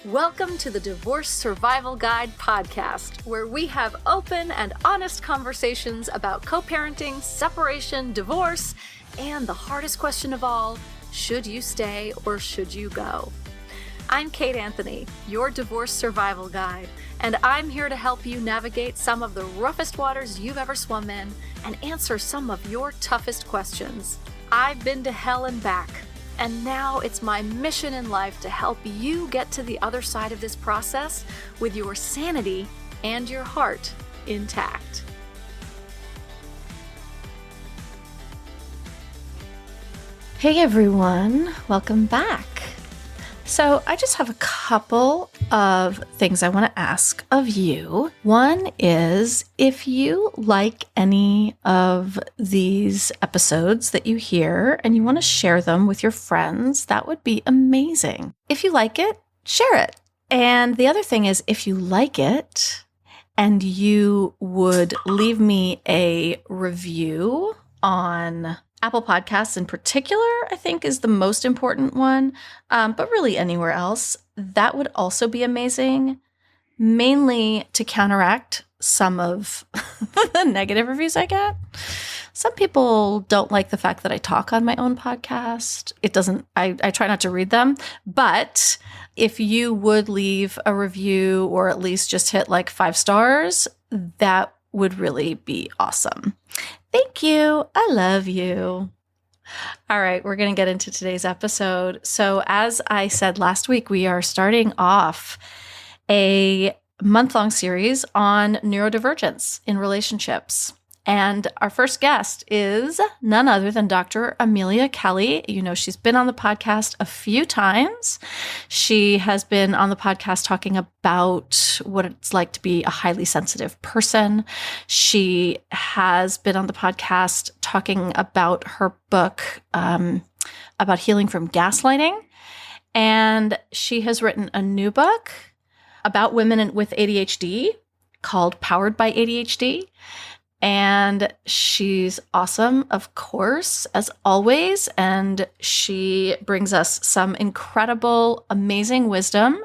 Welcome to the Divorce Survival Guide podcast, where we have open and honest conversations about co-parenting, separation, divorce, and the hardest question of all, should you stay or should you go? I'm Kate Anthony, your divorce survival guide, and I'm here to help you navigate some of the roughest waters you've ever swum in and answer some of your toughest questions. I've been to hell and back, and now it's my mission in life to help you get to the other side of this process with your sanity and your heart intact. Hey everyone, welcome back. So I just have a couple of things I want to ask of you. One is, if you like any of these episodes that you hear and you want to share them with your friends, that would be amazing. If you like it, share it. And the other thing is, if you like it and you would leave me a review on Apple Podcasts in particular, I think is the most important one, but really anywhere else, that would also be amazing, mainly to counteract some of the negative reviews I get. Some people don't like the fact that I talk on my own podcast. I try not to read them, but if you would leave a review or at least just hit like 5 stars, that would really be awesome. Thank you. I love you. All right, we're going to get into today's episode. So as I said last week, we are starting off a month-long series on neurodivergence in relationships. And our first guest is none other than Dr. Amelia Kelley. You know, she's been on the podcast a few times. She has been on the podcast talking about what it's like to be a highly sensitive person. She has been on the podcast talking about her book about healing from gaslighting. And she has written a new book about women with ADHD called Powered by ADHD. And she's awesome, of course, as always. And she brings us some incredible, amazing wisdom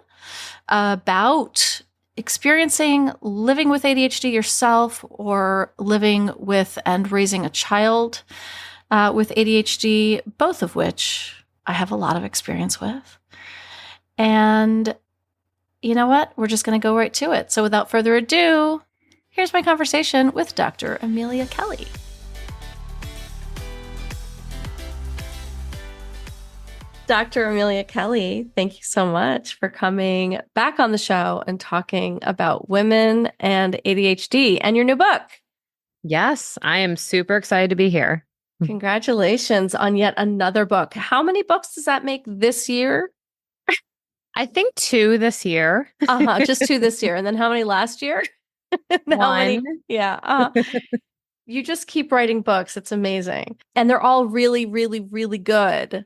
about experiencing living with ADHD yourself or living with and raising a child with ADHD, both of which I have a lot of experience with. And you know what? We're just going to go right to it. So without further ado, here's my conversation with Dr. Amelia Kelley. Dr. Amelia Kelley, thank you so much for coming back on the show and talking about women and ADHD and your new book. Yes, I am super excited to be here. Congratulations on yet another book. How many books does that make this year? I think 2 this year. Just 2 this year. And then how many last year? 1. Yeah. You just keep writing books. It's amazing. And they're all really, really, really good.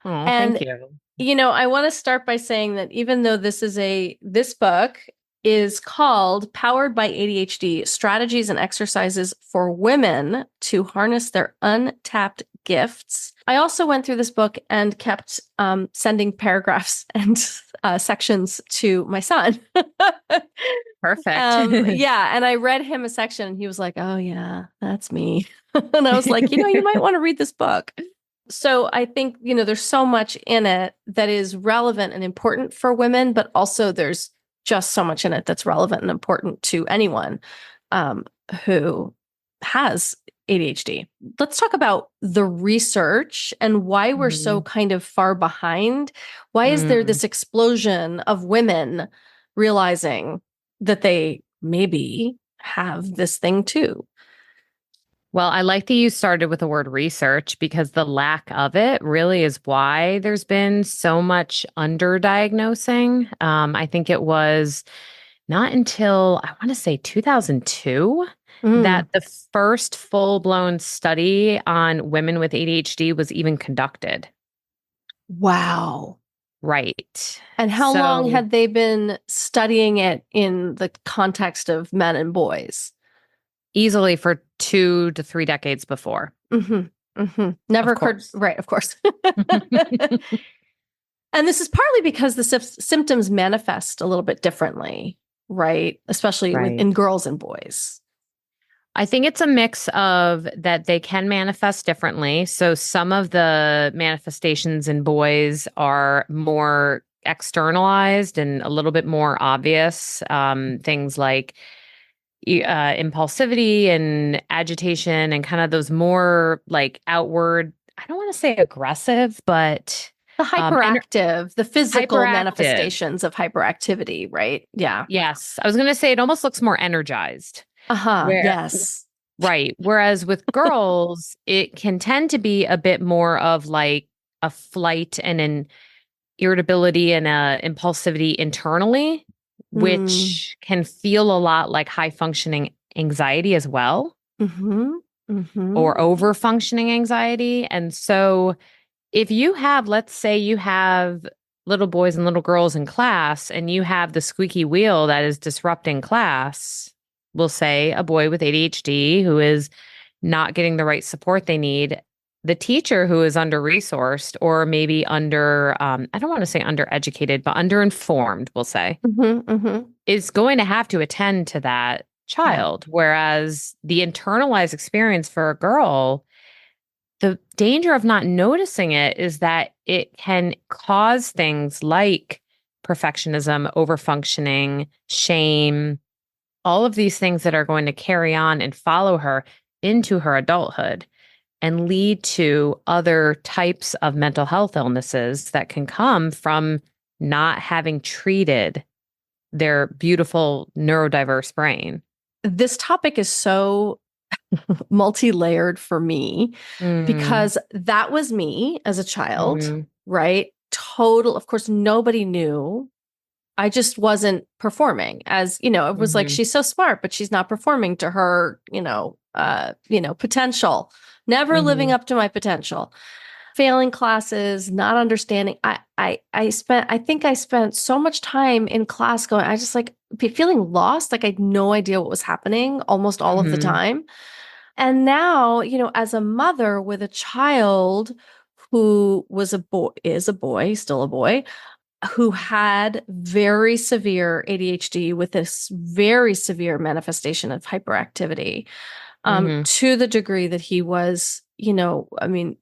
Oh, thank you. You know, I want to start by saying that even though this book is called Powered by ADHD, Strategies and Exercises for Women to Harness Their Untapped Gifts, I also went through this book and kept sending paragraphs and sections to my son. Perfect. Yeah. And I read him a section and he was like, oh yeah, that's me. And I was like, you might want to read this book. So I think, there's so much in it that is relevant and important for women, but also there's just so much in it that's relevant and important to anyone who has ADHD. Let's talk about the research and why we're so kind of far behind. Why is there this explosion of women realizing that they maybe have this thing too? Well, I like that you started with the word research because the lack of it really is why there's been so much underdiagnosing. I think it was not until, I want to say 2002, that the first full-blown study on women with ADHD was even conducted. Wow. Right. And how long had they been studying it in the context of men and boys? Easily for 2 to 3 decades before. Never occurred. Right, of course. And this is partly because the symptoms manifest a little bit differently, right? Especially in Right. girls and boys. I think it's a mix of that they can manifest differently. So some of the manifestations in boys are more externalized and a little bit more obvious. Things like impulsivity and agitation and kind of those more like outward, I don't want to say aggressive, but The um, ener- hyperactive, the physical hyperactive. manifestations of hyperactivity, right? Yeah. Yes. I was going to say it almost looks more energized. Uh-huh. Where Yes. Right. Whereas with girls, it can tend to be a bit more of like a flight and an irritability and a impulsivity internally, Mm. which can feel a lot like high functioning anxiety as well, Mm-hmm. Mm-hmm. or over functioning anxiety. And so if you have, let's say you have little boys and little girls in class and you have the squeaky wheel that is disrupting class, we'll say a boy with ADHD who is not getting the right support they need, the teacher who is under resourced or maybe under, I don't want to say undereducated, but underinformed, we'll say, Mm-hmm. Mm-hmm. is going to have to attend to that Yeah. child. Whereas the internalized experience for a girl, the danger of not noticing it is that it can cause things like perfectionism, overfunctioning, shame, all of these things that are going to carry on and follow her into her adulthood and lead to other types of mental health illnesses that can come from not having treated their beautiful neurodiverse brain. This topic is so multi-layered for me Mm, because that was me as a child, mhm, right? Total, of course, nobody knew. I just wasn't performing as, it was like mhm, she's so smart, but she's not performing to her, potential, never living mhm, up to my potential. Failing classes, not understanding. I think I spent so much time in class going, I just like feeling lost, like I had no idea what was happening almost all of the mhm, time. And now, as a mother with a child who was a boy, is a boy, still a boy, who had very severe ADHD with this very severe manifestation of hyperactivity, mhm, to the degree that he was, I mean,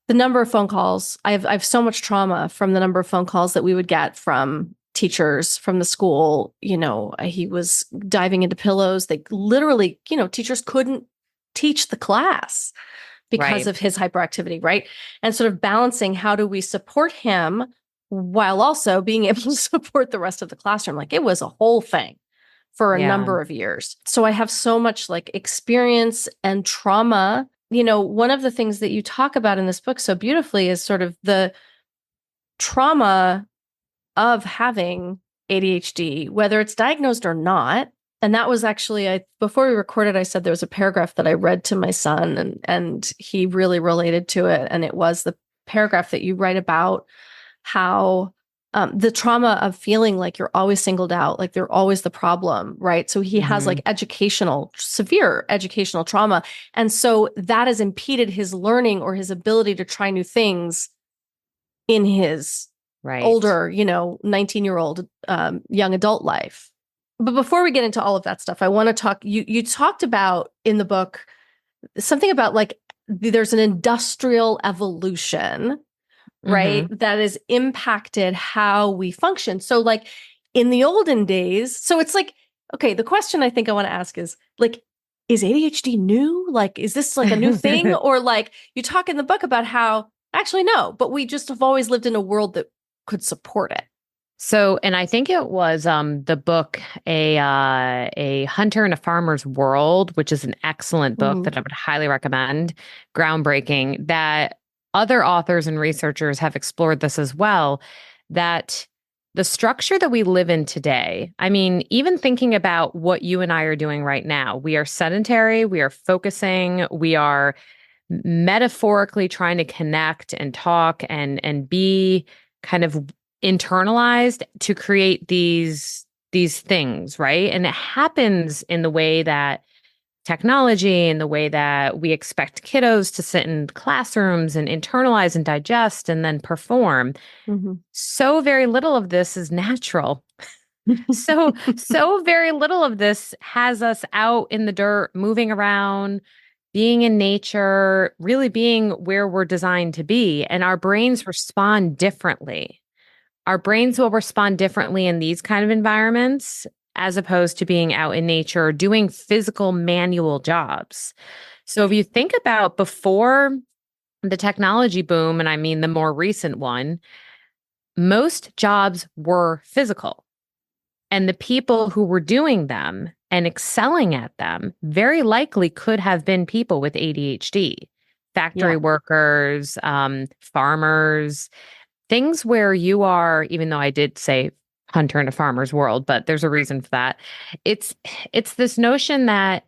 the number of phone calls, I have so much trauma from the number of phone calls that we would get from teachers from the school. He was diving into pillows. They literally, teachers couldn't teach the class because right. of his hyperactivity, right? And sort of balancing how do we support him while also being able to support the rest of the classroom. Like it was a whole thing for a Yeah. number of years. So I have so much like experience and trauma. One of the things that you talk about in this book so beautifully is sort of the trauma of having ADHD, whether it's diagnosed or not. And that was actually, before we recorded, I said there was a paragraph that I read to my son, and he really related to it. And it was the paragraph that you write about how the trauma of feeling like you're always singled out, like they're always the problem, right? So he has like Mhm, severe educational trauma. And so that has impeded his learning or his ability to try new things in his right. older, 19-year-old young adult life. But before we get into all of that stuff, I want to talk. You talked about in the book something about like there's an industrial evolution, right? Mhm. That has impacted how we function. So, like in the olden days, so it's like, okay, the question I think I want to ask is like, is ADHD new? Like, is this like a new thing? Or like you talk in the book about how actually no, but we just have always lived in a world that could support it. So, and I think it was the book a Hunter and a Farmer's World, which is an excellent book Mm. that I would highly recommend, groundbreaking, that other authors and researchers have explored this as well, that the structure that we live in today, I mean, even thinking about what you and I are doing right now, we are sedentary, we are focusing, we are metaphorically trying to connect and talk and be kind of internalized to create these things, right? And it happens in the way that technology and the way that we expect kiddos to sit in classrooms and internalize and digest and then perform. So very little of this is natural. So very little of this has us out in the dirt, moving around, being in nature, really being where we're designed to be. And our brains respond differently. Our brains will respond differently in these kind of environments as opposed to being out in nature, doing physical manual jobs. So if you think about before the technology boom, and I mean the more recent one, most jobs were physical. And the people who were doing them and excelling at them very likely could have been people with ADHD, factory workers, farmers, things where you are, even though I did say hunter in a farmer's world, but there's a reason for that. It's this notion that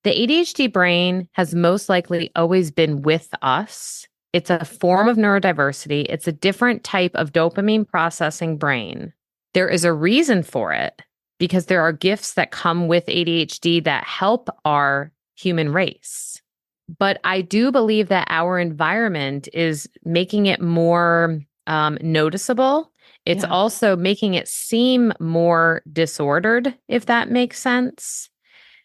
the ADHD brain has most likely always been with us. It's a form of neurodiversity. It's a different type of dopamine processing brain. There is a reason for it because there are gifts that come with ADHD that help our human race. But I do believe that our environment is making it more noticeable. It's also making it seem more disordered, if that makes sense.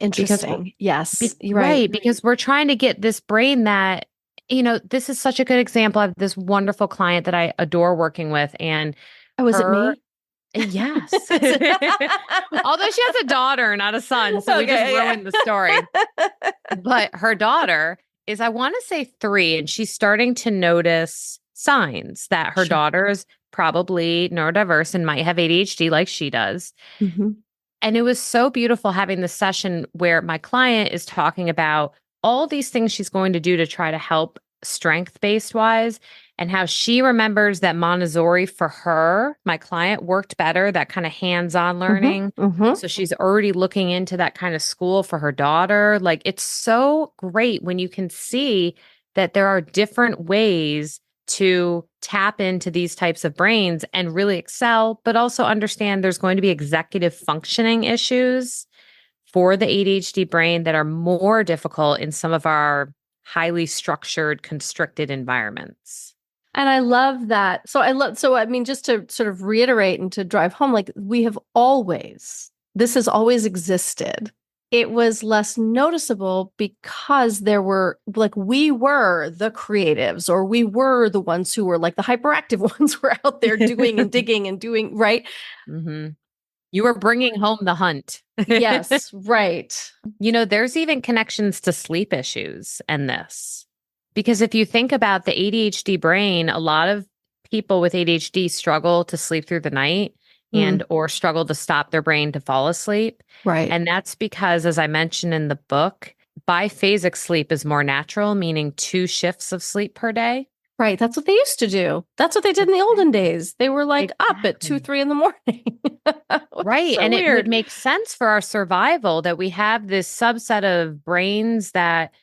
Interesting. Yes. You're right. Because we're trying to get this brain that, this is such a good example. I have this wonderful client that I adore working with. And is it me? Yes. Although she has a daughter, not a son. So we just ruined the story. But her daughter is, I want to say 3, and she's starting to notice signs that her daughter is probably neurodiverse and might have ADHD like she does. And it was so beautiful having this session where my client is talking about all these things she's going to do to try to help strength-based wise, and how she remembers that Montessori for her, my client, worked better, that kind of hands-on learning. So she's already looking into that kind of school for her daughter. Like, it's so great when you can see that there are different ways to tap into these types of brains and really excel, but also understand there's going to be executive functioning issues for the ADHD brain that are more difficult in some of our highly structured, constricted environments. And I love that. So I mean, just to sort of reiterate and to drive home, like this has always existed. It was less noticeable because we were the creatives, or we were the ones who were like the hyperactive ones were out there doing and digging and doing, right? You were bringing home the hunt. Yes, right. There's even connections to sleep issues and this. Because if you think about the ADHD brain, a lot of people with ADHD struggle to sleep through the night and or struggle to stop their brain to fall asleep. Right. And that's because, as I mentioned in the book, biphasic sleep is more natural, meaning 2 shifts of sleep per day. Right. That's what they used to do. That's what they did in the olden days. They were like up at 2, 3 in the morning. Right. So and weird. It would make sense for our survival that we have this subset of brains that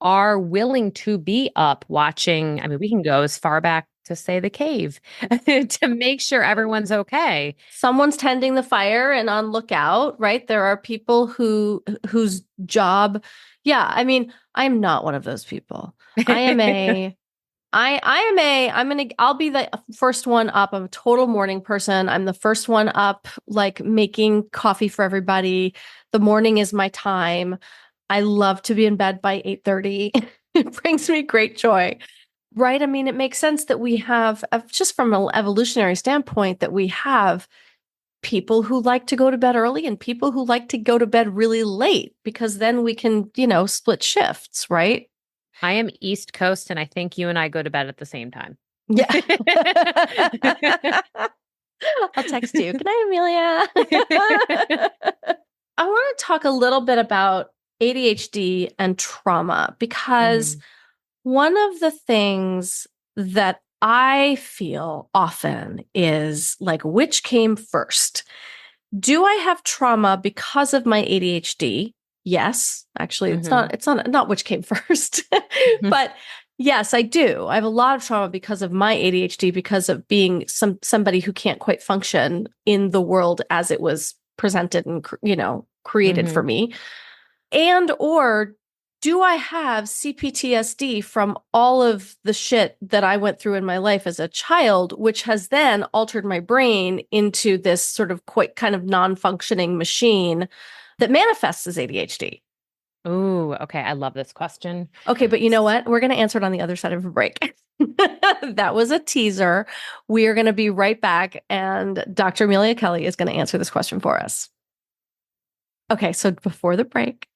are willing to be up watching. I mean, we can go as far back to say the cave to make sure everyone's okay. Someone's tending the fire and on lookout, right? There are people whose job. Yeah. I mean, I'm not one of those people. I'll be the first one up. I'm a total morning person. I'm the first one up, like making coffee for everybody. The morning is my time. I love to be in bed by 8:30. It brings me great joy, right? I mean, it makes sense that we have, just from an evolutionary standpoint, that we have people who like to go to bed early and people who like to go to bed really late, because then we can, split shifts, right? I am East Coast, and I think you and I go to bed at the same time. Yeah. I'll text you. Good night, Amelia. I want to talk a little bit about ADHD and trauma, because one of the things that I feel often is like, which came first? Do I have trauma because of my ADHD? Yes, actually, it's not which came first, but yes, I do. I have a lot of trauma because of my ADHD, because of being somebody who can't quite function in the world as it was presented and created for me. And or do I have CPTSD from all of the shit that I went through in my life as a child, which has then altered my brain into this sort of quite kind of non-functioning machine that manifests as ADHD? Ooh, okay. I love this question. Okay, but you know what? We're going to answer it on the other side of a break. That was a teaser. We are going to be right back, and Dr. Amelia Kelley is going to answer this question for us. Okay, so before the break,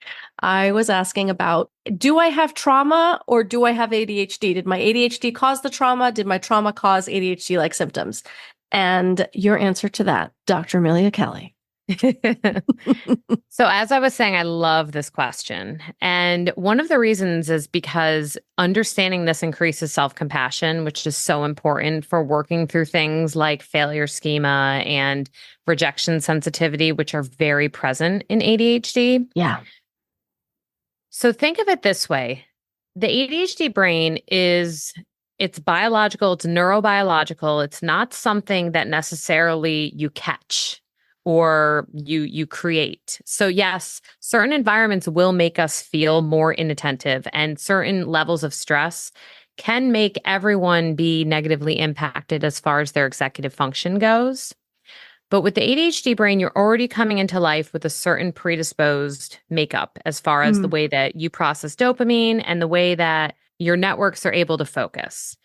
I was asking about, do I have trauma or do I have ADHD? Did my ADHD cause the trauma? Did my trauma cause ADHD-like symptoms? And your answer to that, Dr. Amelia Kelley. So, as I was saying, I love this question. And one of the reasons is because understanding this increases self compassion, which is so important for working through things like failure schema and rejection sensitivity, which are very present in ADHD. Yeah. So, think of it this way: the ADHD brain it's biological, it's neurobiological. It's not something that necessarily you catch or you create. So yes, certain environments will make us feel more inattentive, and certain levels of stress can make everyone be negatively impacted as far as their executive function goes. But with the ADHD brain, you're already coming into life with a certain predisposed makeup as far as the way that you process dopamine and the way that your networks are able to focus.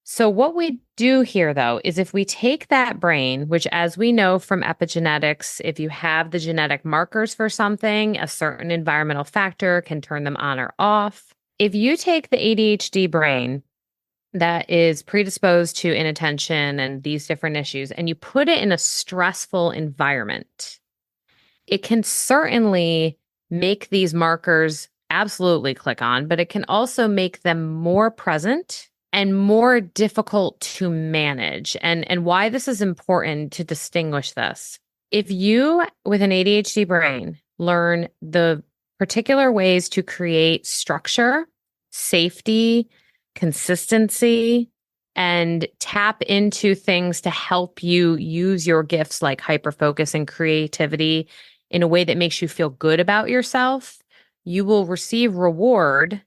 So what we do here, though, is if we take that brain, which as we know from epigenetics, if you have the genetic markers for something, a certain environmental factor can turn them on or off. If you take the ADHD brain that is predisposed to inattention and these different issues, and you put it in a stressful environment, it can certainly make these markers absolutely click on, but it can also make them more present and more difficult to manage. And why this is important to distinguish this. If you, with an ADHD brain, learn the particular ways to create structure, safety, consistency, and tap into things to help you use your gifts like hyperfocus and creativity in a way that makes you feel good about yourself, you will receive reward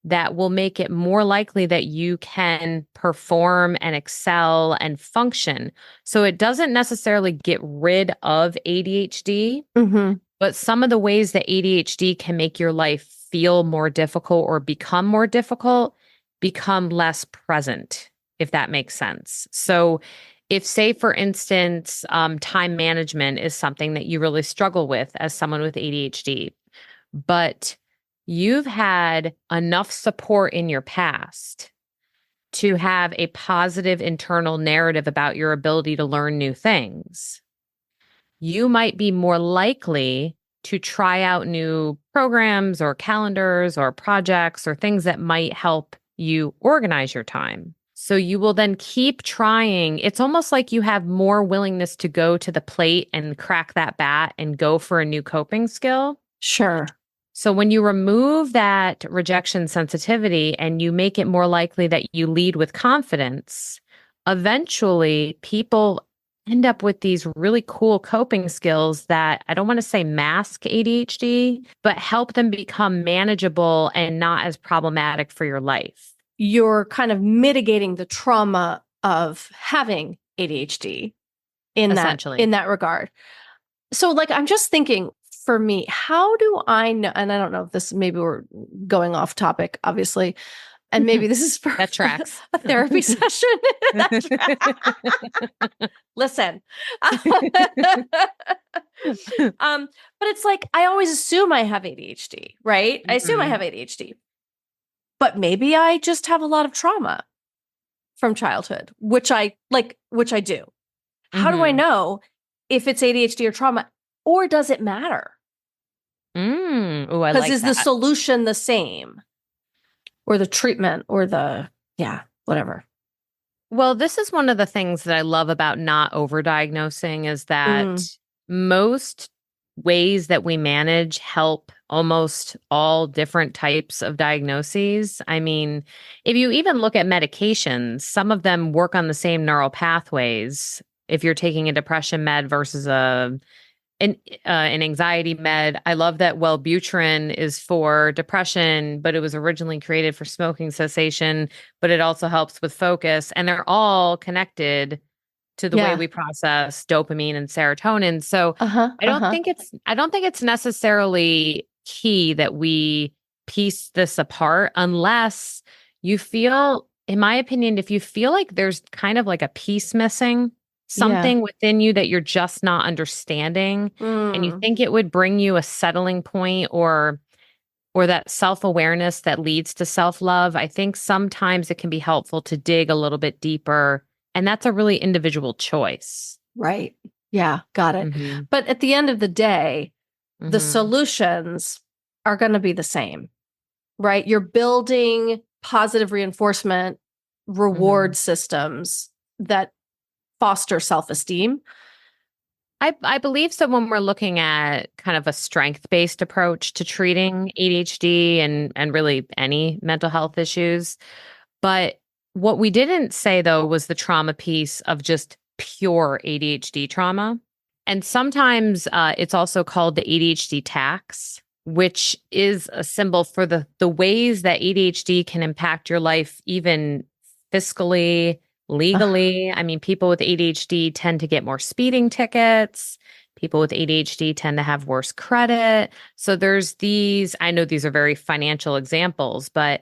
that will make it more likely that you can perform and excel and function. So it doesn't necessarily get rid of ADHD, but some of the ways that ADHD can make your life feel more difficult or become more difficult become less present, if that makes sense. So if, say, for instance, time management is something that you really struggle with as someone with ADHD, but you've had enough support in your past to have a positive internal narrative about your ability to learn new things, you might be more likely to try out new programs or calendars or projects or things that might help you organize your time. So you will then keep trying. It's almost like you have more willingness to go to the plate and crack that bat and go for a new coping skill. Sure. So when you remove that rejection sensitivity and you make it more likely that you lead with confidence, eventually people end up with these really cool coping skills that I don't want to say mask ADHD, but help them become manageable and not as problematic for your life. You're kind of mitigating the trauma of having ADHD in that regard. So like, I'm just thinking, for me, how do I know? And I don't know if this, maybe we're going off topic, obviously. And maybe this is for that tracks. A therapy session. Listen. But it's like, I always assume I have ADHD, right? I assume I have ADHD. But maybe I just have a lot of trauma from childhood, which I do. How do I know if it's ADHD or trauma, or does it matter? Oh, I like that. Because is the solution the same? Or the treatment or whatever. Well, this is one of the things that I love about not overdiagnosing is that most ways that we manage help almost all different types of diagnoses. I mean, if you even look at medications, some of them work on the same neural pathways. If you're taking a depression med versus a an anxiety med. I love that Wellbutrin is for depression, but it was originally created for smoking cessation, but it also helps with focus. And they're all connected to the way Yeah. we process dopamine and serotonin. So Uh-huh. Uh-huh. I don't think it's necessarily key that we piece this apart unless you feel, in my opinion, if you feel like there's kind of like a piece missing, Yeah. something within you that you're just not understanding, and you Mm, think it would bring you a settling point or that self-awareness that leads to self-love, I think sometimes it can be helpful to dig a little bit deeper. And that's a really individual choice. right. Yeah, got it. Mm-hmm. But at the end of the day, the Mm-hmm. solutions are going to be the same, right? You're building positive reinforcement Mm-hmm. reward systems that foster self-esteem. I believe so when we're looking at kind of a strength-based approach to treating ADHD and really any mental health issues. But what we didn't say though was the trauma piece of just pure ADHD trauma. And sometimes it's also called the ADHD tax, which is a symbol for the ways that ADHD can impact your life, even fiscally, legally. I mean, people with ADHD tend to get more speeding tickets. People with ADHD tend to have worse credit. So there's these, I know these are very financial examples, but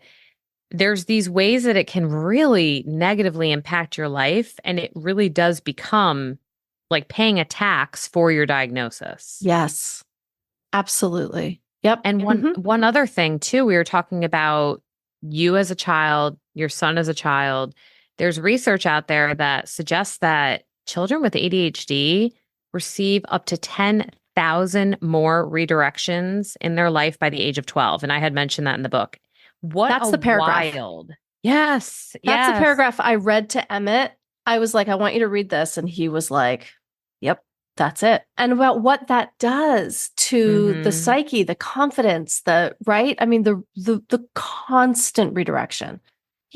there's these ways that it can really negatively impact your life. And it really does become like paying a tax for your diagnosis. Yes, absolutely. Yep. And one other thing too, we were talking about you as a child, your son as a child. There's research out there that suggests that children with ADHD receive up to 10,000 more redirections in their life by the age of 12. And I had mentioned that in the book. What That's a the paragraph. wild. Yes, That's the yes. paragraph I read to Emmett. I was like, I want you to read this. And he was like, yep, that's it. And about what that does to the Mhm. psyche, the confidence, the right. I mean, the constant redirection.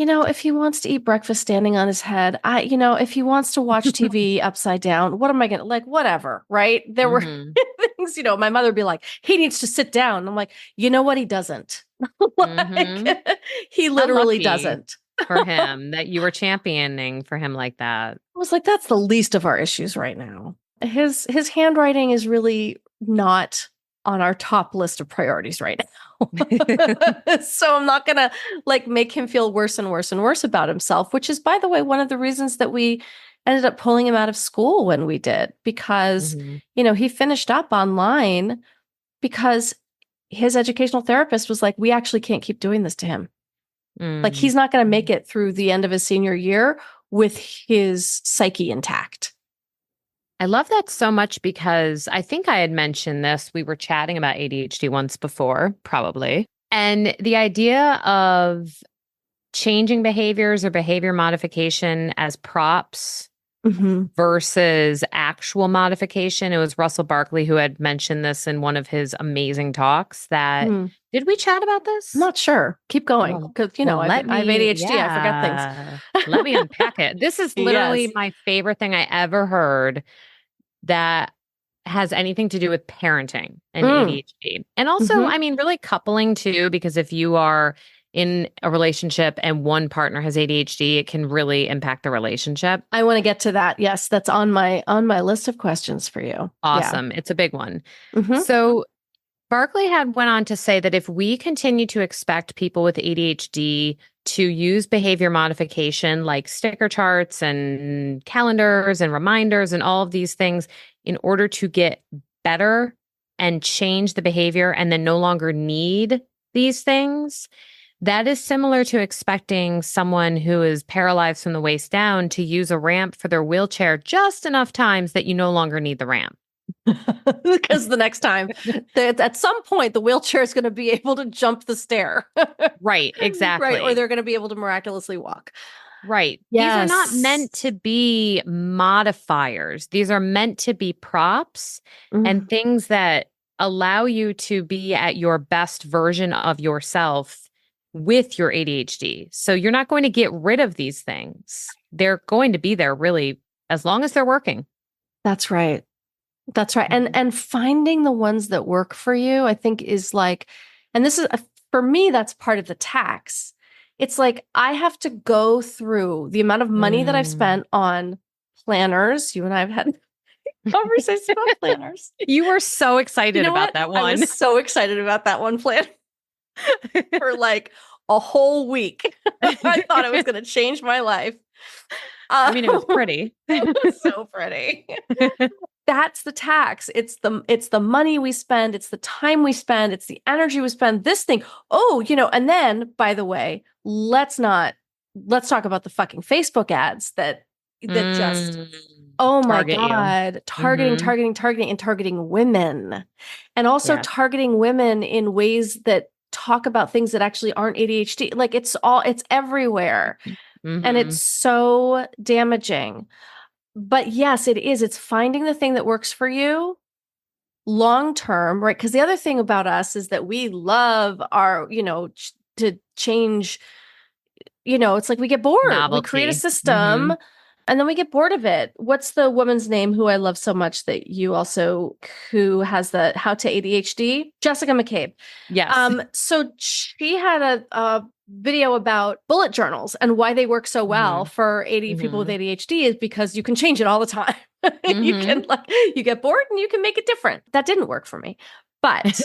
If he wants to eat breakfast standing on his head, if he wants to watch TV upside down, what am I gonna like? Whatever, right? There were Mhm. things, my mother would be like, he needs to sit down. I'm like, you know what? He doesn't. Like, Mhm. he How literally lucky doesn't. for him that you were championing for him like that. I was like, that's the least of our issues right now. His handwriting is really not on our top list of priorities right now. So I'm not gonna like make him feel worse and worse and worse about himself, which is, by the way, one of the reasons that we ended up pulling him out of school when we did, because Mhm. he finished up online because his educational therapist was like, we actually can't keep doing this to him. Like, Mm. he's not going to make it through the end of his senior year with his psyche intact. I love that so much because I think I had mentioned this. We were chatting about ADHD once before, probably. And the idea of changing behaviors or behavior modification as props Mm-hmm. versus actual modification. It was Russell Barkley who had mentioned this in one of his amazing talks that Mm. did we chat about I'm this? not sure. Keep going, Well, because well, I have ADHD. I forget things. yeah, let me unpack it. This is literally Yes. my favorite thing I ever heard that has anything to do with parenting and Mm. ADHD. And also, Mm-hmm. I mean, really coupling too, because if you are in a relationship and one partner has ADHD, it can really impact the relationship. I want to get to that. Yes, that's on my list of questions for you. Yeah. Awesome. It's a big one. Mm-hmm. So Barclay had went on to say that if we continue to expect people with ADHD to use behavior modification like sticker charts and calendars and reminders and all of these things in order to get better and change the behavior and then no longer need these things, that is similar to expecting someone who is paralyzed from the waist down to use a ramp for their wheelchair just enough times that you no longer need the ramp. Because the next time, at some point, the wheelchair is going to be able to jump the stair. Right, Right. Or exactly. they're going to be able to miraculously walk. Right. These are not meant Yes. to be modifiers. These are meant to be props and Mm. things that allow you to be at your best version of yourself with your ADHD. So you're not going to get rid of these things. They're going to be there really as long as they're working. That's right. That's right. And finding the ones that work for you, I think is like, and this is for me, that's part of the tax. It's like I have to go through the amount of money that I've spent on planners. You and I have had conversations about planners. You were so excited You know about what? that I one. was so excited about that one plan for like a whole week. I thought it was going to change my life. I mean, it was pretty. It was so pretty. That's the tax. It's the money we spend, it's the time we spend, it's the energy we spend. This thing. Oh, and then by the way, let's talk about the fucking Facebook ads that just oh my Target you. God, targeting and targeting women. And also Yeah. targeting women in ways that talk about things that actually aren't ADHD. Like it's everywhere. And it's so damaging. But yes, it is. It's finding the thing that works for you long term, right? Because the other thing about us is that we love our, to change, it's like we get bored. We create a Novelty. system and then we get bored of it. What's the woman's name who I love so much that you also, who has the How to ADHD? Jessica McCabe. Yes. So she had a video about bullet journals and why they work so well for people with ADHD is because you can change it all the time. You can you get bored and you can make it different. That didn't work for me, but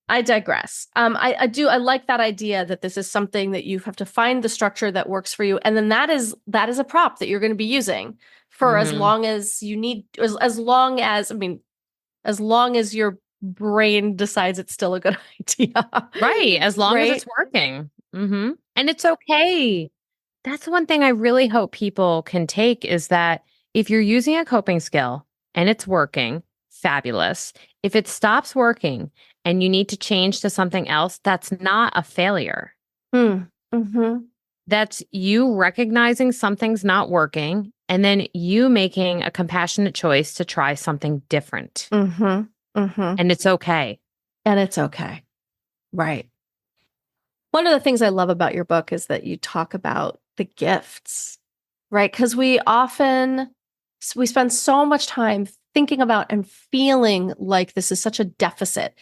I digress. I like that idea that this is something that you have to find the structure that works for you. And then that is a prop that you're going to be using for as long as you need, as long as your brain decides it's still a good idea. Right. As long as it's working. And it's okay. That's one thing I really hope people can take is that if you're using a coping skill and it's working, fabulous. If it stops working and you need to change to something else, that's not a failure. That's you recognizing something's not working and then you making a compassionate choice to try something different. And it's okay. And it's okay. Right. One of the things I love about your book is that you talk about the gifts, right? Because we spend so much time thinking about and feeling like this is such a deficit.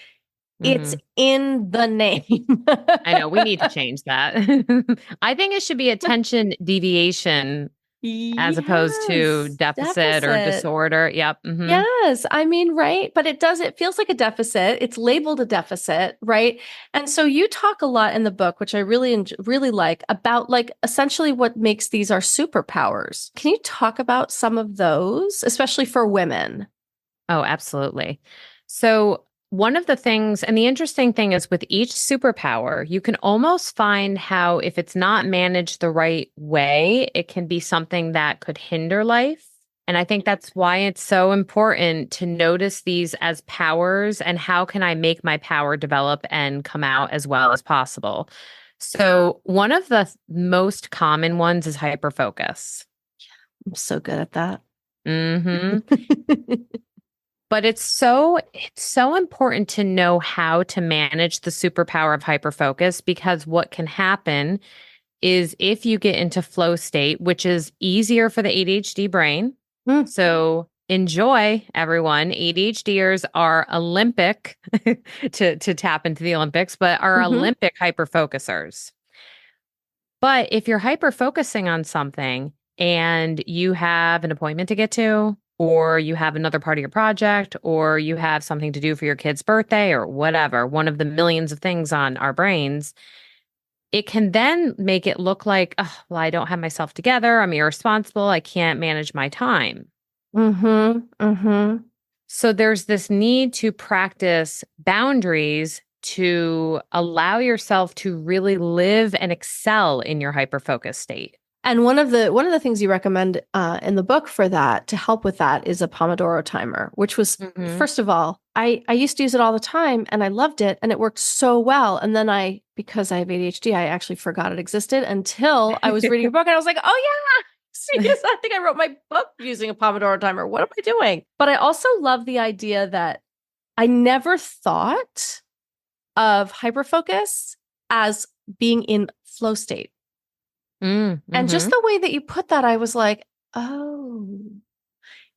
It's in the name. I know. We need to change that. I think it should be attention deviation as opposed to deficit or disorder. Yep. Yes. I mean, right. But it feels like a deficit. It's labeled a deficit, right? And so you talk a lot in the book, which I really, really like, about like essentially what makes these our superpowers. Can you talk about some of those, especially for women? Oh, absolutely. So one of the things, and the interesting thing is with each superpower, you can almost find how if it's not managed the right way, it can be something that could hinder life. And I think that's why it's so important to notice these as powers and how can I make my power develop and come out as well as possible. So one of the most common ones is hyperfocus. I'm so good at that. But it's so important to know how to manage the superpower of hyperfocus because what can happen is if you get into flow state, which is easier for the ADHD brain. So enjoy, everyone. ADHDers are Olympic to tap into the Olympics, but are Olympic hyperfocusers. But if you're hyperfocusing on something and you have an appointment to get to, or you have another part of your project, or you have something to do for your kid's birthday or whatever, one of the millions of things on our brains, it can then make it look like, oh, well, I don't have myself together. I'm irresponsible. I can't manage my time. So there's this need to practice boundaries to allow yourself to really live and excel in your hyperfocus state. And one of the things you recommend in the book for that, to help with that, is a Pomodoro timer, which was, first of all, I used to use it all the time and I loved it and it worked so well. And then because I have ADHD, I actually forgot it existed until I was reading a book and I was like, oh yeah, I think I wrote my book using a Pomodoro timer. What am I doing? But I also love the idea that I never thought of hyperfocus as being in flow state. And just the way that you put that, I was like, oh,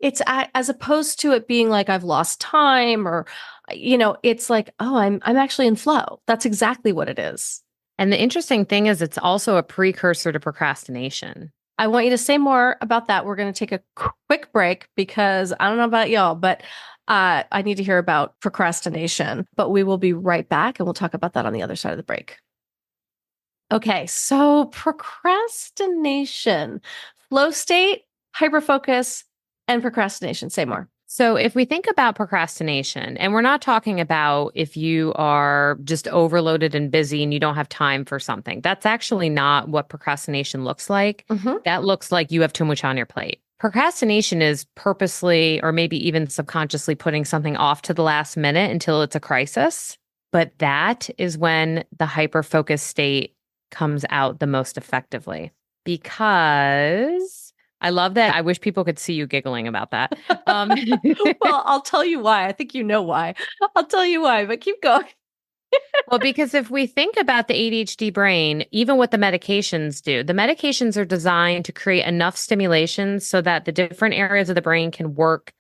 It's as opposed to it being like I've lost time or, it's like, oh, I'm actually in flow. That's exactly what it is. And the interesting thing is it's also a precursor to procrastination. I want you to say more about that. We're going to take a quick break because I don't know about y'all, but I need to hear about procrastination. But we will be right back and we'll talk about that on the other side of the break. Okay, so procrastination, flow state, hyperfocus, and procrastination. Say more. So if we think about procrastination, and we're not talking about if you are just overloaded and busy and you don't have time for something, that's actually not what procrastination looks like. Mm-hmm. That looks like you have too much on your plate. Procrastination is purposely or maybe even subconsciously putting something off to the last minute until it's a crisis. But that is when the hyperfocus state comes out the most effectively, because I love that. I wish people could see you giggling about that. Well, I'll tell you why. I think you know why. I'll tell you why, but keep going. Well, because if we think about the ADHD brain, even what the medications do, the medications are designed to create enough stimulation so that the different areas of the brain can work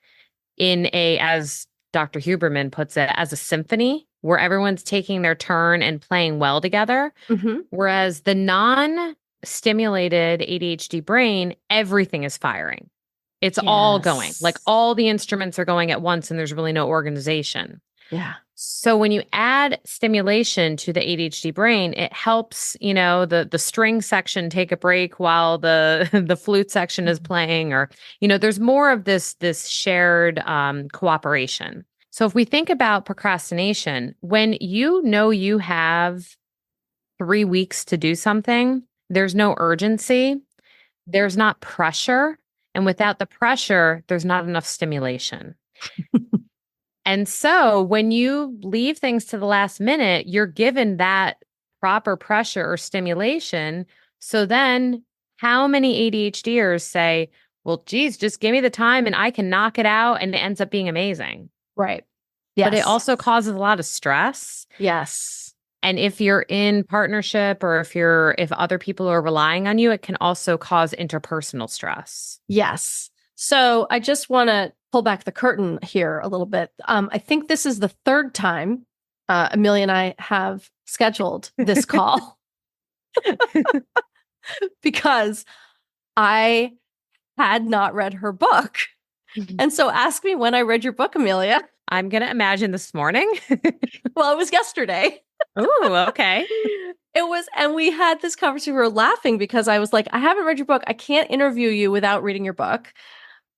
in as Dr. Huberman puts it, as a symphony where everyone's taking their turn and playing well together. Mm-hmm. Whereas the non-stimulated ADHD brain, everything is firing. It's all going, like all the instruments are going at once and there's really no organization. Yeah. So when you add stimulation to the ADHD brain, it helps, the string section take a break while the flute section is playing, or, there's more of this shared cooperation. So if we think about procrastination, when you have 3 weeks to do something, there's no urgency, there's not pressure, and without the pressure, there's not enough stimulation. And so when you leave things to the last minute, you're given that proper pressure or stimulation. So then how many ADHDers say, well, geez, just give me the time and I can knock it out, and it ends up being amazing. Right. Yes. But it also causes a lot of stress. Yes. And if you're in partnership or if other people are relying on you, it can also cause interpersonal stress. Yes. So I just want to pull back the curtain here a little bit. I think this is the third time Amelia and I have scheduled this call because I had not read her book. And so ask me when I read your book, Amelia. I'm going to imagine this morning. Well, it was yesterday. Oh, okay. And we had this conversation. We were laughing because I was like, I haven't read your book. I can't interview you without reading your book.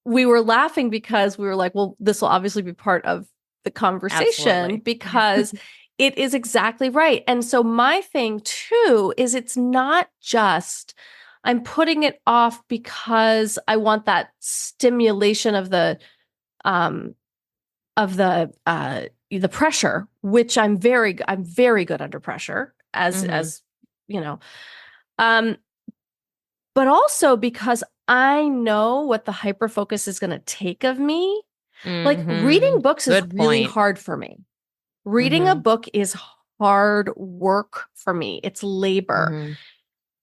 We were laughing because we were like, well, this will obviously be part of the conversation. Absolutely. Because it is exactly right. And so my thing too is it's not just I'm putting it off because I want that stimulation of the pressure, which I'm very good under pressure as but also because I know what the hyperfocus is going to take of me. Mm-hmm. Like reading books is really hard for me. Reading a book is hard work for me. It's labor. Mm-hmm.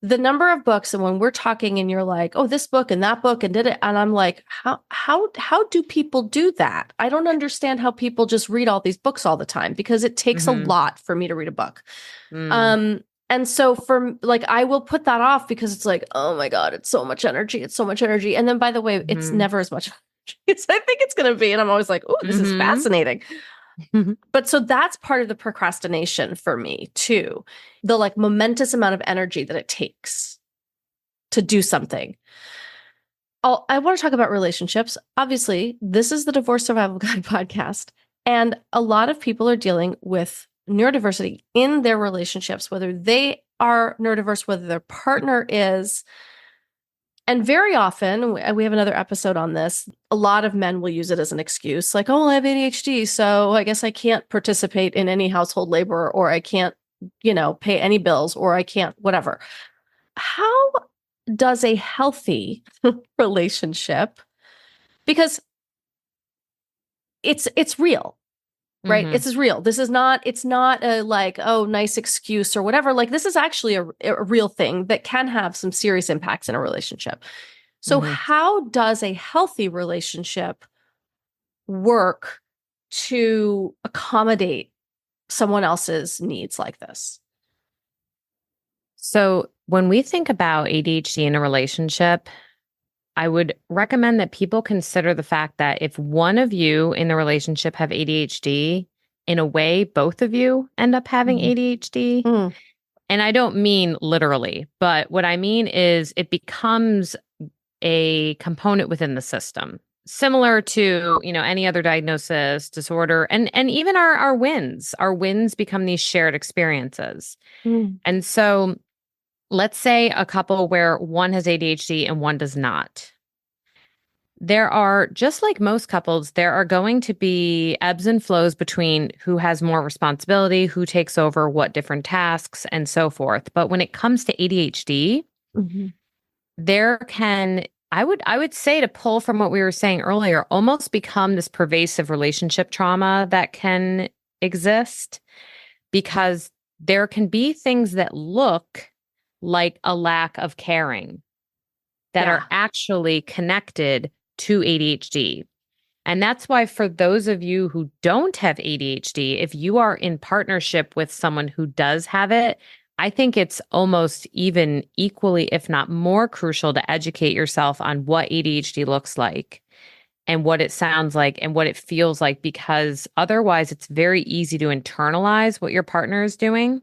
The number of books, and when we're talking and you're like, oh, this book and that book and did it. And I'm like, how do people do that? I don't understand how people just read all these books all the time, because it takes a lot for me to read a book. And so I will put that off because it's like, oh my God, it's so much energy. It's so much energy. And then by the way, it's never as much energy as I think it's going to be. And I'm always like, oh, this is fascinating. But so that's part of the procrastination for me too. The momentous amount of energy that it takes to do something. I want to talk about relationships. Obviously, this is the Divorce Survival Guide podcast. And a lot of people are dealing with neurodiversity in their relationships, whether they are neurodiverse, whether their partner is. And very often, we have another episode on this, a lot of men will use it as an excuse, like, oh, I have ADHD, so I guess I can't participate in any household labor, or I can't, pay any bills, or I can't, whatever. How does a healthy relationship, because it's real, right? It's real. It's not a nice excuse or whatever. This is actually a real thing that can have some serious impacts in a relationship. So how does a healthy relationship work to accommodate someone else's needs like this? So when we think about ADHD in a relationship, I would recommend that people consider the fact that if one of you in the relationship have ADHD, in a way, both of you end up having ADHD. Mm. And I don't mean literally, but what I mean is it becomes a component within the system, similar to, any other diagnosis, disorder, and even our wins. Our wins become these shared experiences. Mm. And so let's say a couple where one has ADHD and one does not. There are, just like most couples, there are going to be ebbs and flows between who has more responsibility, who takes over what different tasks, and so forth. But when it comes to ADHD, there can, I would say, to pull from what we were saying earlier, almost become this pervasive relationship trauma that can exist, because there can be things that look like a lack of caring that are actually connected to ADHD. And that's why, for those of you who don't have ADHD, if you are in partnership with someone who does have it, I think it's almost even equally, if not more crucial, to educate yourself on what ADHD looks like and what it sounds like and what it feels like, because otherwise it's very easy to internalize what your partner is doing.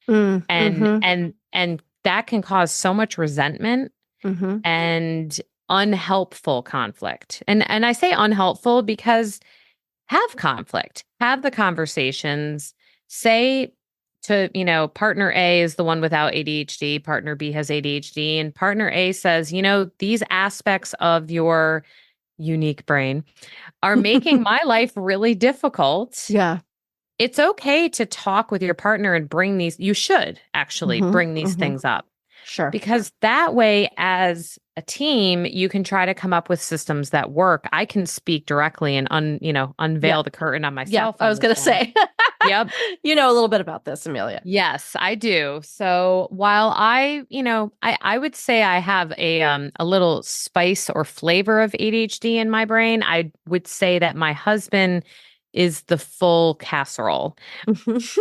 And that can cause so much resentment and unhelpful conflict. And I say unhelpful because have conflict, have the conversations, say to, partner A is the one without ADHD, partner B has ADHD, and partner A says, these aspects of your unique brain are making my life really difficult. Yeah. It's okay to talk with your partner and bring these, you should actually bring these things up. Sure. Because that way, as a team, you can try to come up with systems that work. I can speak directly and unveil the curtain on myself. Yeah, I was going to say. Yep. You know a little bit about this, Amelia. Yes, I do. So while I would say I have a little spice or flavor of ADHD in my brain, I would say that my husband is the full casserole.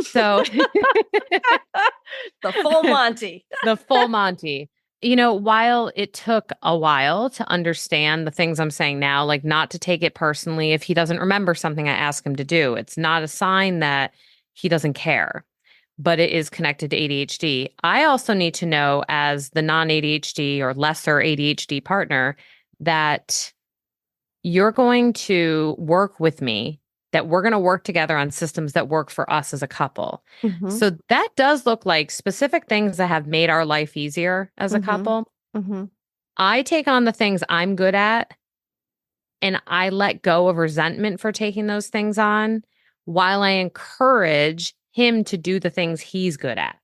So the full Monty. The full Monty. While it took a while to understand the things I'm saying now, like not to take it personally if he doesn't remember something I ask him to do. It's not a sign that he doesn't care, but it is connected to ADHD. I also need to know, as the non-ADHD or lesser ADHD partner, that you're going to work with me, that we're going to work together on systems that work for us as a couple. So that does look like specific things that have made our life easier as a couple. I take on the things I'm good at, and I let go of resentment for taking those things on, while I encourage him to do the things he's good at.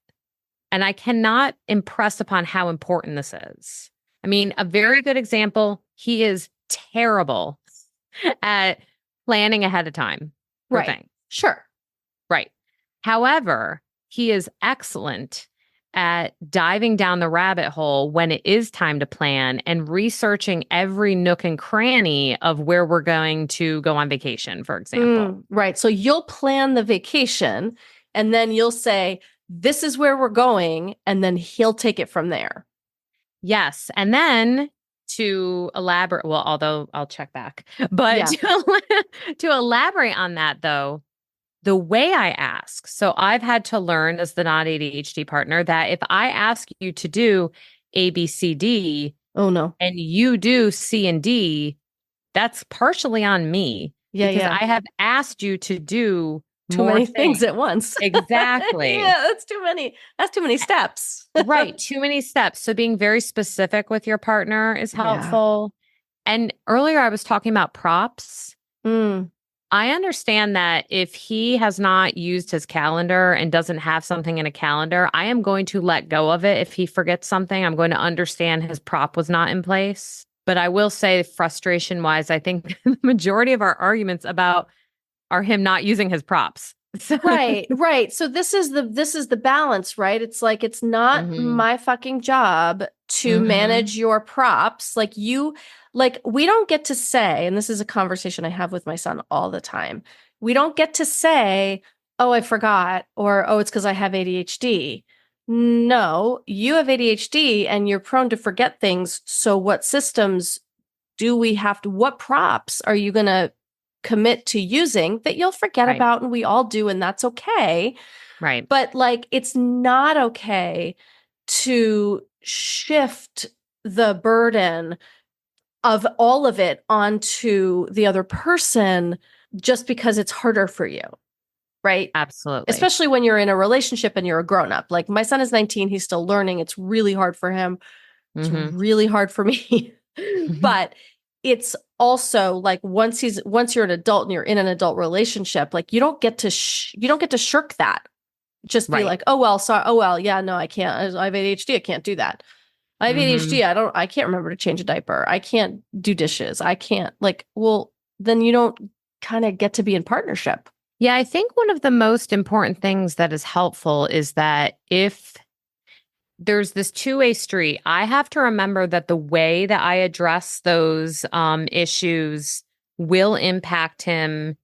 And I cannot impress upon how important this is. I mean, a very good example, he is terrible at planning ahead of time for things. Sure. Right. However, he is excellent at diving down the rabbit hole when it is time to plan and researching every nook and cranny of where we're going to go on vacation, for example. Right. So you'll plan the vacation and then you'll say, this is where we're going. And then he'll take it from there. Yes. And then to elaborate, well, although I'll check back, but to elaborate on that, though, the way I ask, so I've had to learn as the non-ADHD partner that if I ask you to do A, B, C, D, oh no, and you do C and D, that's partially on me. Because I have asked you to do too many things at once. Exactly. That's too many. That's too many steps. Right. Too many steps. So being very specific with your partner is helpful. And earlier I was talking about props. I understand that if he has not used his calendar and doesn't have something in a calendar, I am going to let go of it. If he forgets something, I'm going to understand his prop was not in place. But I will say, frustration wise, I think the majority of our arguments are him not using his props. So, Right. So this is the balance, right? It's like it's not mhm, my fucking job to mhm, manage your props. Like we don't get to say, and this is a conversation I have with my son all the time. We don't get to say, "Oh, I forgot," or "Oh, it's because I have ADHD." No, you have ADHD and you're prone to forget things. So what systems what props are you going to commit to using that you'll forget right, about? And we all do, and that's okay. right, But like, it's not okay to shift the burden of all of it onto the other person just because it's harder for you, right? absolutely. Especially when you're in a relationship and you're a grown up. Like, my son is 19, he's still learning. It's really hard for him. It's Mhm. really hard for me. But it's also like once you're an adult and you're in an adult relationship, like you don't get to shirk that. Just be Right. like, "Oh well, sorry. Oh well, yeah, no, I can't. I have ADHD. I can't do that. I have Mhm. ADHD. I can't remember to change a diaper. I can't do dishes. I can't." Like, well, then you don't kind of get to be in partnership. Yeah, I think one of the most important things that is helpful is that if there's this two-way street, I have to remember that the way that I address those issues will impact him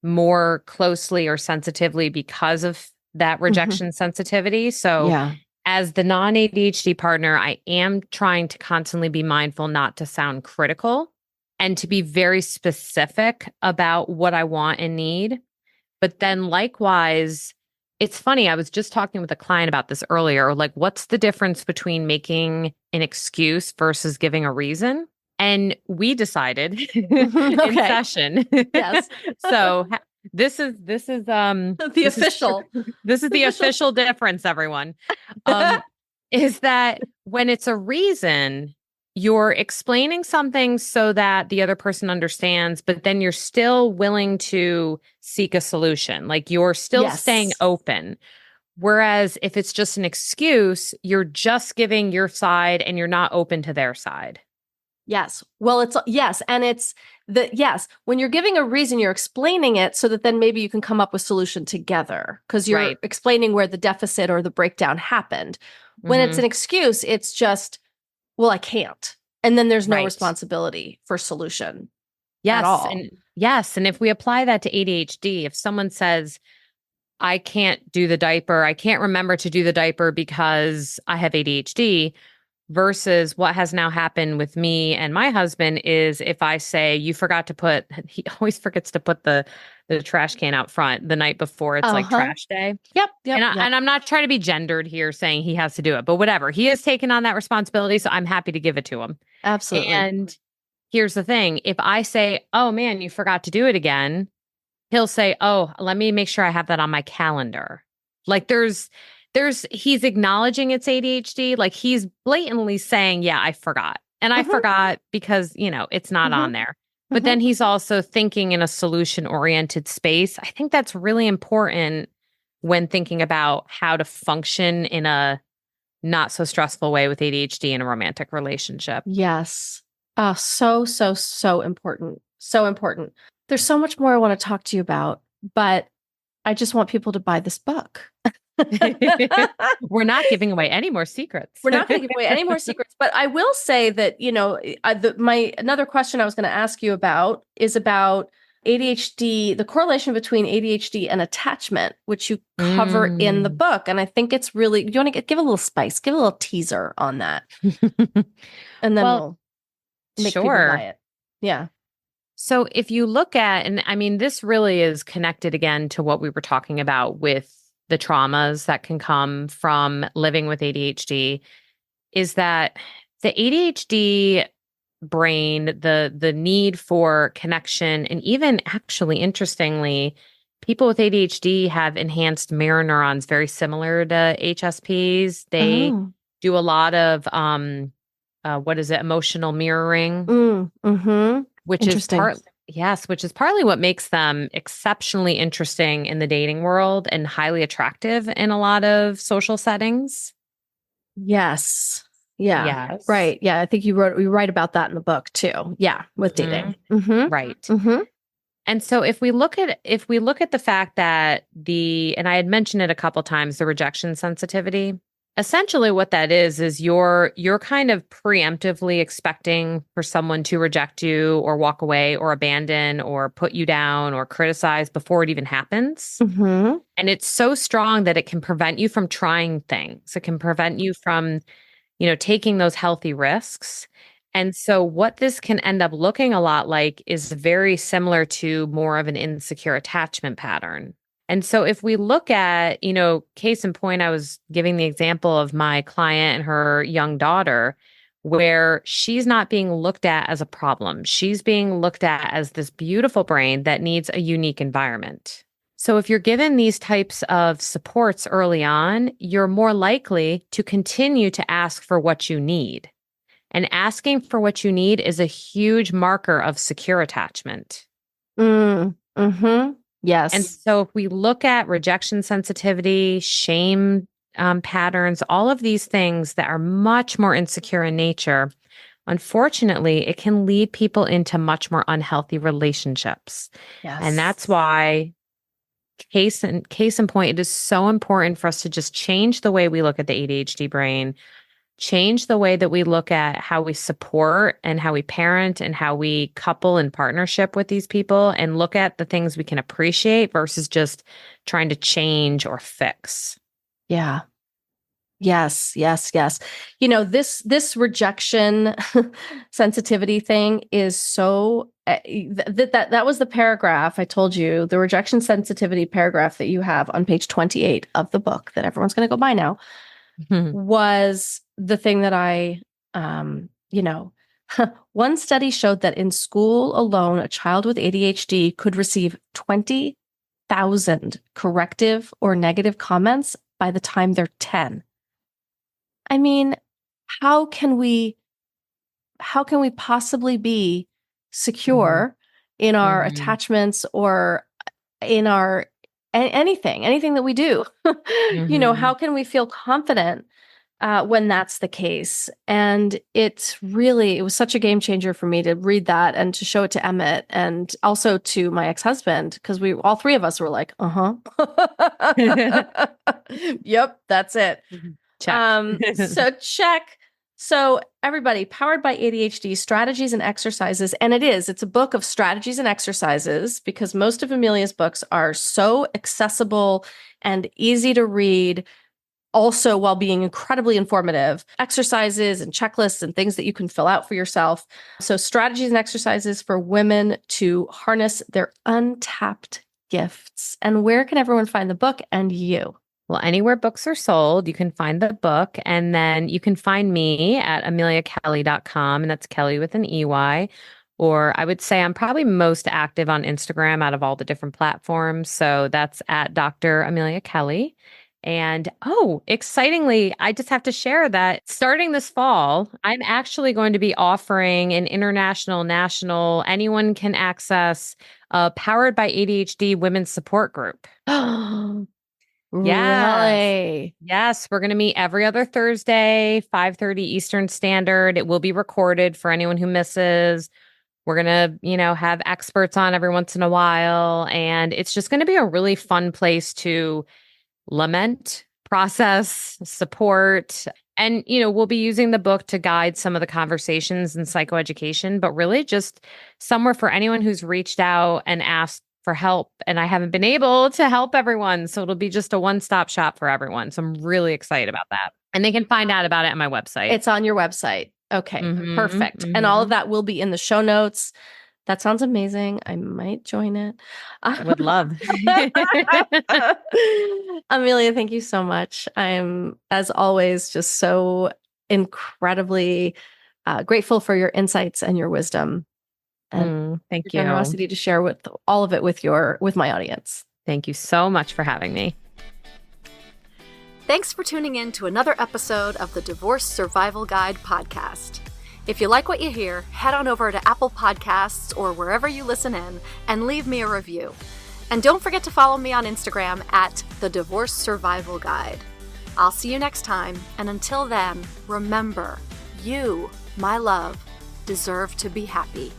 more closely or sensitively because of that Mhm. rejection sensitivity. So, Yeah. as the non ADHD partner, I am trying to constantly be mindful not to sound critical and to be very specific about what I want and need. But then likewise, it's funny, I was just talking with a client about this earlier. Like, what's the difference between making an excuse versus giving a reason? And we decided in Okay. session. Yes. So The this is official. this is The the official. official difference, everyone. Um, is that when it's a reason, you're explaining something so that the other person understands, but then you're still willing to seek a solution. Like you're still staying Yes. open. Whereas if it's just an excuse, you're just giving your side and you're not open to their side. Yes. Well, yes. And yes, when you're giving a reason, you're explaining it so that then maybe you can come up with solution together because you're Right. explaining where the deficit or the breakdown happened. When it's Hmm. an excuse, it's just, well, I can't. And then there's no Right. responsibility for solution at Yes. all. And yes. And if we apply that to ADHD, if someone says, I can't do the diaper, I can't remember to do the diaper because I have ADHD, versus what has now happened with me and my husband is if I say you forgot to put he always forgets to put the trash can out front the night before it's like Uh-huh. trash day. Yep, And yep, yep. I'm not trying to be gendered here saying he has to do it, but whatever. He has taken on that responsibility, so I'm happy to give it to him. Absolutely. And here's the thing, if I say, "Oh man, you forgot to do it again," he'll say, "Oh, let me make sure I have that on my calendar." Like he's acknowledging it's ADHD, like he's blatantly saying, "Yeah, I forgot." And I Hmm. forgot because, it's not on Hmm. there. But Hmm. then he's also thinking in a solution-oriented space. I think that's really important when thinking about how to function in a not so stressful way with ADHD in a romantic relationship. Yes. So, so, so important. So important. There's so much more I want to talk to you about, but I just want people to buy this book. We're not giving away any more secrets. We're not going to give away any more secrets, but I will say that, my another question I was going to ask you about is about ADHD, the correlation between ADHD and attachment, which you cover in the Mm. book. And I think it's really, you want to give a little spice, give a little teaser on that, and then Well, we'll make people buy sure. it. Yeah. So if you look at, and I mean, this really is connected again to what we were talking about with the traumas that can come from living with ADHD, is that the ADHD brain, the need for connection, and even actually interestingly, people with ADHD have enhanced mirror neurons very similar to HSPs. They Oh. do a lot of what is it, emotional mirroring, Mm-hmm. which is Interesting. which is partly what makes them exceptionally interesting in the dating world and highly attractive in a lot of social settings. Yes. Yeah. Yes. Right. Yeah. I think you write about that in the book too. Yeah. With Hmm. dating. Mm-hmm. Right. Mm-hmm. And so if we look at the fact that and I had mentioned it a couple times, the rejection sensitivity, essentially what that is you're kind of preemptively expecting for someone to reject you or walk away or abandon or put you down or criticize before it even happens. Mm-hmm. And it's so strong that it can prevent you from trying things. It can prevent you from, taking those healthy risks. And so what this can end up looking a lot like is very similar to more of an insecure attachment pattern. And so if we look at, case in point, I was giving the example of my client and her young daughter, where she's not being looked at as a problem. She's being looked at as this beautiful brain that needs a unique environment. So if you're given these types of supports early on, you're more likely to continue to ask for what you need. And asking for what you need is a huge marker of secure attachment. Mm-hmm. Yes. And so if we look at rejection sensitivity, shame patterns, all of these things that are much more insecure in nature, unfortunately, it can lead people into much more unhealthy relationships. Yes. And that's why, case in point, it is so important for us to just change the way we look at the ADHD brain, change the way that we look at how we support and how we parent and how we couple in partnership with these people, and look at the things we can appreciate versus just trying to change or fix. Yeah. Yes. This rejection sensitivity thing is so that was the paragraph I told you, the rejection sensitivity paragraph that you have on page 28 of the book that everyone's going to go buy now. Was the thing that one study showed that in school alone, a child with ADHD could receive 20,000 corrective or negative comments by the time they're 10. I mean, how can we possibly be secure in our attachments or in our anything that we do? How can we feel confident when that's the case? And it was such a game changer for me to read that and to show it to Emmett and also to my ex-husband, because all three of us were like, yep, that's it. Check. So check. So everybody, Powered by ADHD, Strategies and Exercises. And it's a book of strategies and exercises, because most of Amelia's books are so accessible and easy to read, also while being incredibly informative. Exercises and checklists and things that you can fill out for yourself. So strategies and exercises for women to harness their untapped gifts. And where can everyone find the book and you? Well, anywhere books are sold, you can find the book, and then you can find me at ameliakelley.com, and that's Kelly with an EY. Or I would say I'm probably most active on Instagram out of all the different platforms. So that's at Dr. Amelia Kelley. And excitingly, I just have to share that starting this fall, I'm actually going to be offering an national, anyone can access a Powered by ADHD women's support group. Really? Yes, we're going to meet every other Thursday, 5:30 Eastern Standard. It will be recorded for anyone who misses. We're going to, have experts on every once in a while, and it's just going to be a really fun place to lament, process, support. And, we'll be using the book to guide some of the conversations in psychoeducation, but really just somewhere for anyone who's reached out and asked for help, and I haven't been able to help everyone. So it'll be just a one-stop shop for everyone. So I'm really excited about that. And they can find out about it on my website. It's on your website. Okay, perfect. And all of that will be in the show notes. That sounds amazing. I might join it. I would love. Amelia, thank you so much. I'm, as always, just so incredibly grateful for your insights and your wisdom. And thank your you. generosity to share with all of it with my audience. Thank you so much for having me. Thanks for tuning in to another episode of the Divorce Survival Guide podcast. If you like what you hear, head on over to Apple Podcasts or wherever you listen in and leave me a review. And don't forget to follow me on Instagram at the Divorce Survival Guide. I'll see you next time, and until then, remember, you, my love, deserve to be happy.